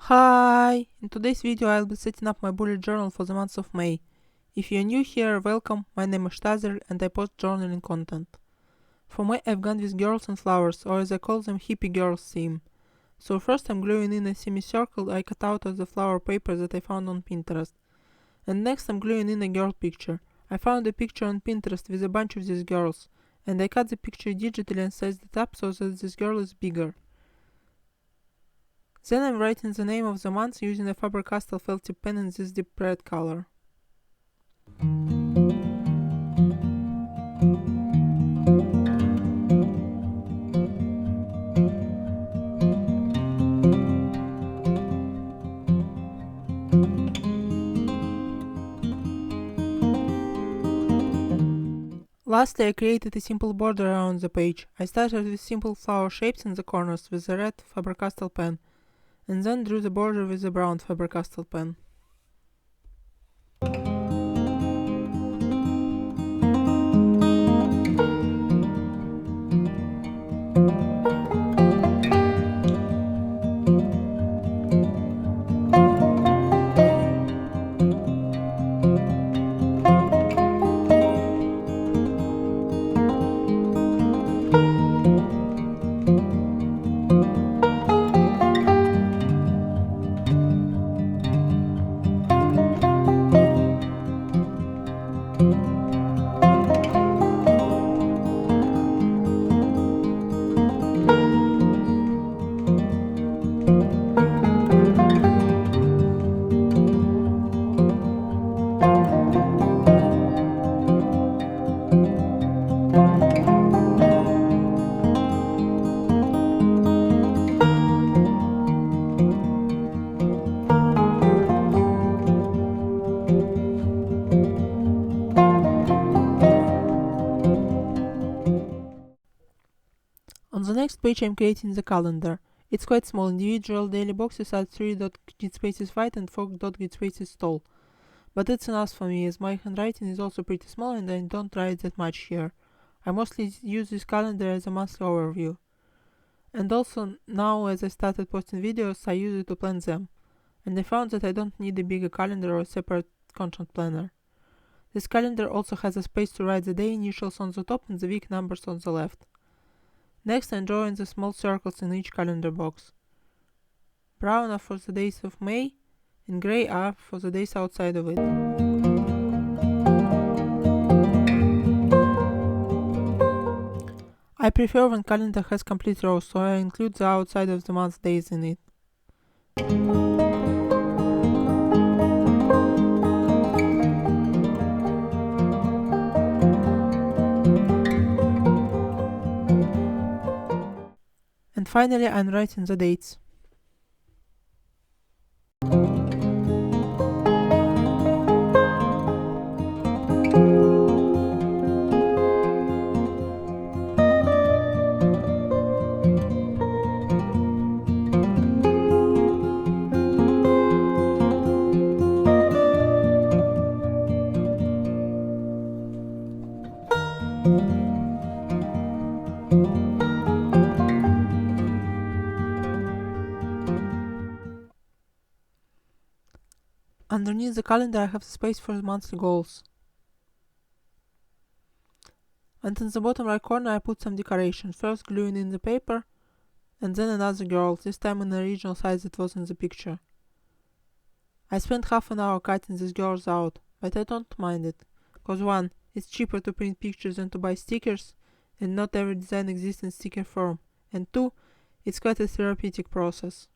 Hi! In today's video I'll be setting up my bullet journal for the month of May. If you're new here, welcome, my name is Tazer and I post journaling content. For May I've gone with girls and flowers, or as I call them, hippie girls theme. So first I'm gluing in a semicircle I cut out of the flower paper that I found on Pinterest. And next I'm gluing in a girl picture. I found a picture on Pinterest with a bunch of these girls, and I cut the picture digitally and sized it up so that this girl is bigger. Then I'm writing the name of the month using a Faber-Castell felt tip pen in this deep red color. Lastly, I created a simple border around the page. I started with simple flower shapes in the corners with the red Faber-Castell pen, and then drew the border with the brown Faber-Castell pen. On the next page I'm creating the calendar. It's quite small. Individual daily boxes are 3.grid spaces wide and 4.grid spaces tall. But it's enough for me, as my handwriting is also pretty small and I don't write that much here. I mostly use this calendar as a monthly overview. And also now as I started posting videos, I use it to plan them. And I found that I don't need a bigger calendar or a separate content planner. This calendar also has a space to write the day initials on the top and the week numbers on the left. Next I'm drawing the small circles in each calendar box. Brown are for the days of May, and grey are for the days outside of it. I prefer when calendar has complete rows, so I include the outside of the month days in it. And finally I'm writing the dates. Underneath the calendar I have the space for the monthly goals. And in the bottom right corner I put some decoration, first gluing in the paper, and then another girl, this time in the original size that was in the picture. I spent half an hour cutting these girls out, but I don't mind it, cause 1. It's cheaper to print pictures than to buy stickers, and not every design exists in sticker form, and 2. It's quite a therapeutic process.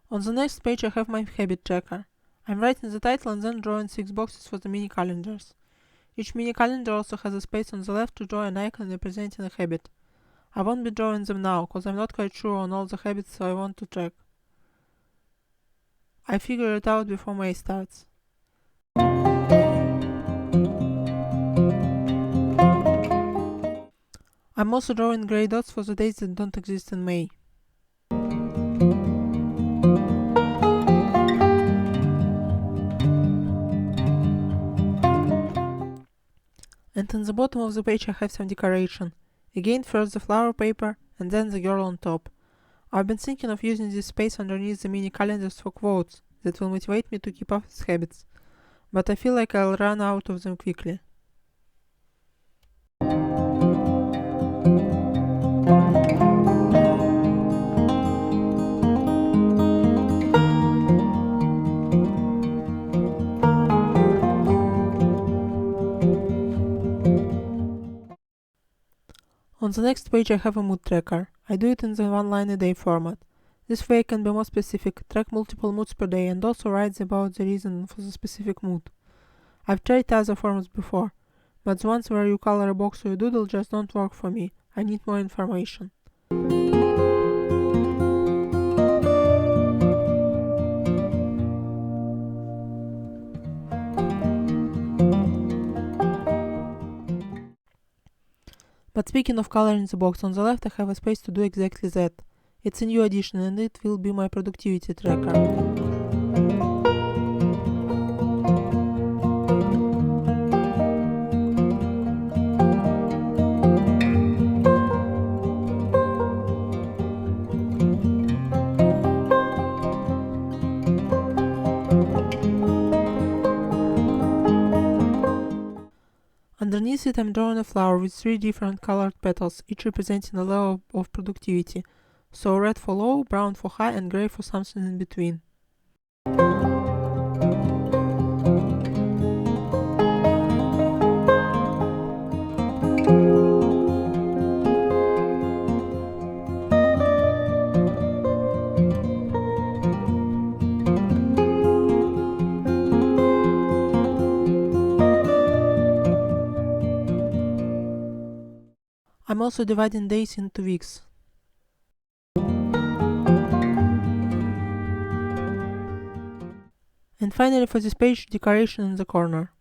On the next page I have my habit tracker. I'm writing the title and then drawing 6 boxes for the mini calendars. Each mini calendar also has a space on the left to draw an icon representing a habit. I won't be drawing them now, cause I'm not quite sure on all the habits I want to track. I figure it out before May starts. I'm also drawing grey dots for the dates that don't exist in May. And in the bottom of the page I have some decoration. Again, first the flower paper and then the girl on top. I've been thinking of using this space underneath the mini calendars for quotes that will motivate me to keep up with habits, but I feel like I'll run out of them quickly. On the next page I have a mood tracker. I do it in the one line a day format. This way I can be more specific, track multiple moods per day and also write about the reason for the specific mood. I've tried other formats before, but the ones where you color a box or a doodle just don't work for me. I need more information. But speaking of coloring the box, on the left I have a space to do exactly that. It's a new addition and it will be my productivity tracker. Underneath it I'm drawing a flower with 3 different colored petals, each representing a level of productivity. So red for low, brown for high and grey for something in between. I'm also dividing days into weeks. And finally for this page, decoration in the corner.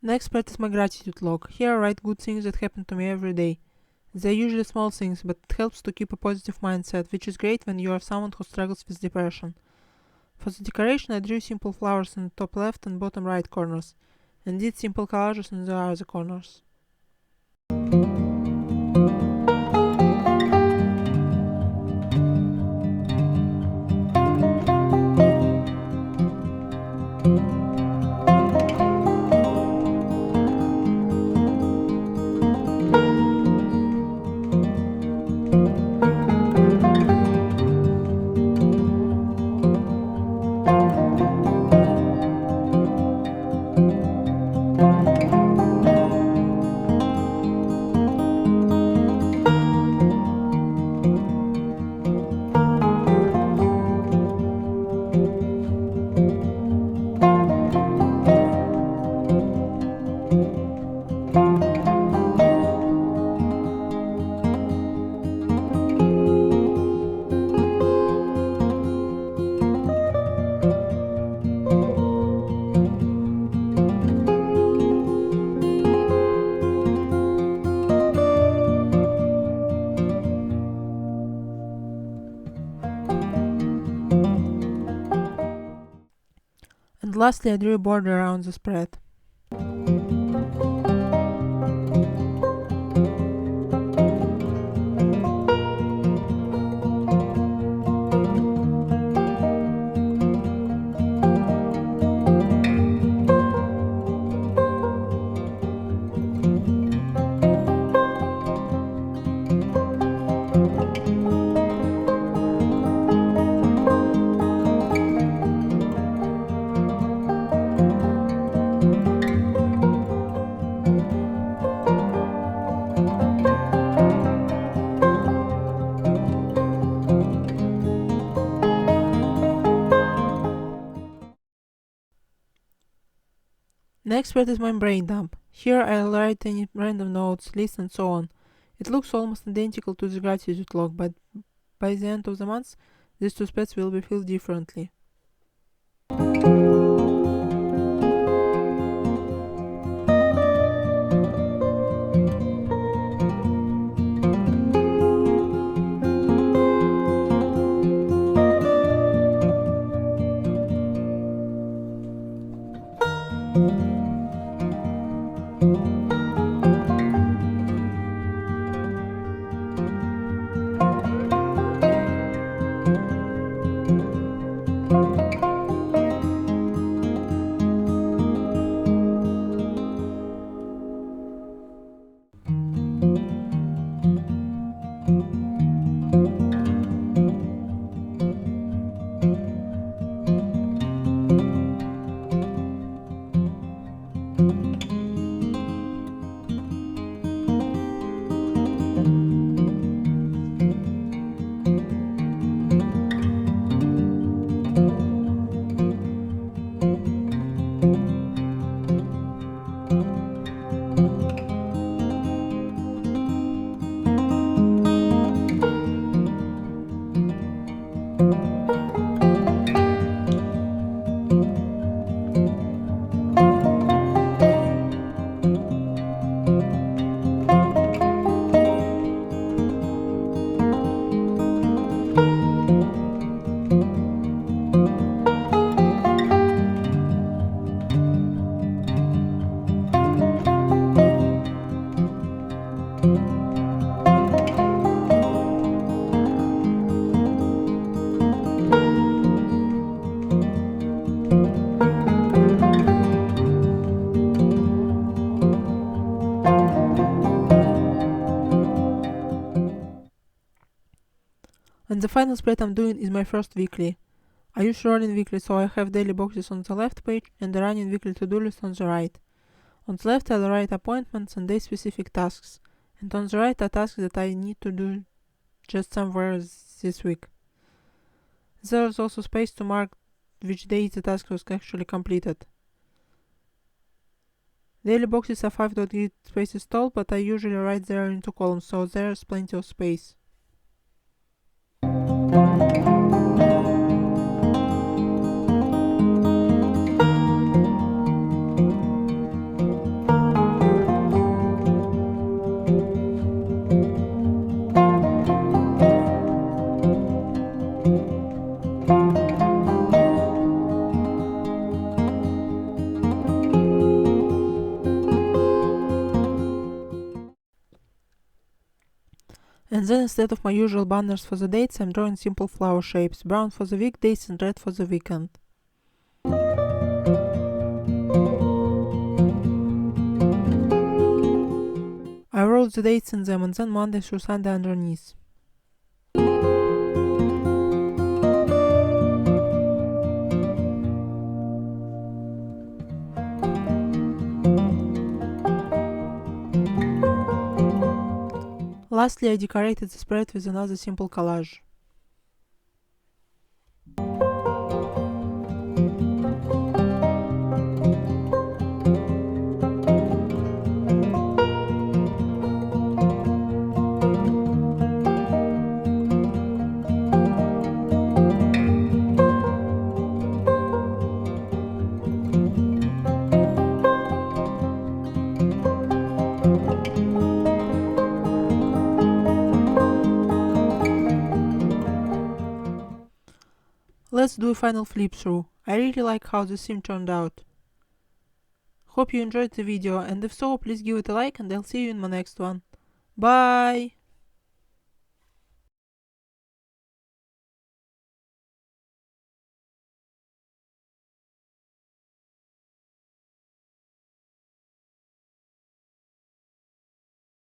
Next part is my gratitude log. Here I write good things that happen to me every day. They're usually small things, but it helps to keep a positive mindset, which is great when you are someone who struggles with depression. For the decoration I drew simple flowers in the top left and bottom right corners, and did simple collages in the other corners. And lastly I drew a border around the spread. Next part is my brain dump. Here I'll write any random notes, lists and so on. It looks almost identical to the gratitude log, but by the end of the month, these two spreads will be filled differently. And the final spread I'm doing is my first weekly. I usually run in weekly, so I have daily boxes on the left page and the running weekly to-do list on the right. On the left I'll write appointments and day-specific tasks, and on the right are tasks that I need to do just somewhere this week. There's also space to mark which day the task was actually completed. Daily boxes are 5.grid spaces tall, but I usually write there in 2 columns, so there's plenty of space. And then instead of my usual banners for the dates, I'm drawing simple flower shapes, brown for the weekdays and red for the weekend. I wrote the dates in them and then Monday through Sunday underneath. Lastly, I decorated the spread with another simple collage. Let's do a final flip through. I really like how this theme turned out. Hope you enjoyed the video, and if so, please give it a like and I'll see you in my next one. Bye!